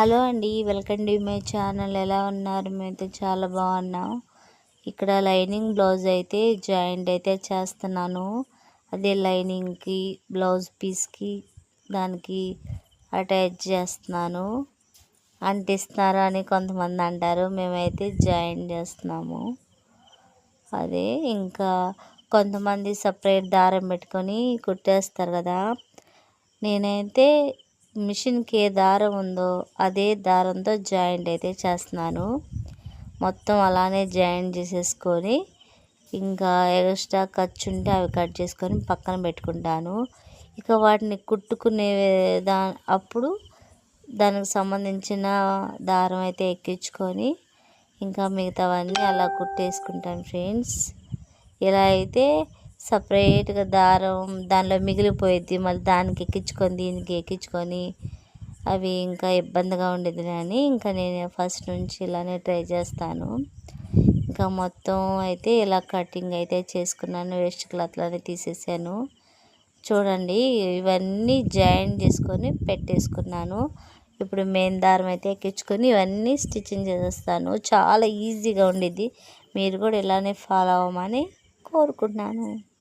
Hello అండి, welcome to my channel. ఎలా ఉన్నారు? మేమైతే చాలా బాగున్నాం. ఇక్కడ లైనింగ్ బ్లౌజ్ అయితే జాయింట్ అయితే చేస్తున్నాను. అదే లైనింగ్కి బ్లౌజ్ పీస్కి దానికి అటాచ్ చేస్తున్నాను. అంటిస్తున్నారు అని కొంతమంది అంటారు, మేమైతే జాయింట్ చేస్తున్నాము. అదే ఇంకా కొంతమంది సపరేట్ దారం పెట్టుకొని కుట్టేస్తారు కదా. నేనైతే మిషన్కి ఏ దారం ఉందో అదే దారంతో జాయింట్ అయితే చేస్తున్నాను. మొత్తం అలానే జాయింట్ చేసేసుకొని ఇంకా ఎక్స్ట్రా ఖర్చు ఉంటే అవి కట్ చేసుకొని పక్కన పెట్టుకుంటాను. ఇక వాటిని కుట్టుకునే అప్పుడు దానికి సంబంధించిన దారం అయితే ఎక్కించుకొని ఇంకా మిగతావన్నీ అలా కుట్టేసుకుంటాను ఫ్రెండ్స్. ఇలా అయితే సపరేట్గా దారం దానిలో మిగిలిపోయిద్ది, మళ్ళీ దానికి ఎక్కించుకొని దీనికి ఎక్కించుకొని అవి ఇంకా ఇబ్బందిగా ఉండేది అని ఇంకా నేను ఫస్ట్ నుంచి ఇలానే ట్రై చేస్తాను. ఇంకా మొత్తం అయితే ఇలా కటింగ్ అయితే చేసుకున్నాను. వేస్ట్ క్లాత్లోనే తీసేసాను. చూడండి, ఇవన్నీ జాయింట్ చేసుకొని పెట్టేసుకున్నాను. ఇప్పుడు మెయిన్ దారం అయితే ఎక్కించుకొని ఇవన్నీ స్టిచ్చింగ్ చేసేస్తాను. చాలా ఈజీగా ఉండిద్ది. మీరు కూడా ఇలానే ఫాలో అవ్వమని కోరుకుంటున్నాను.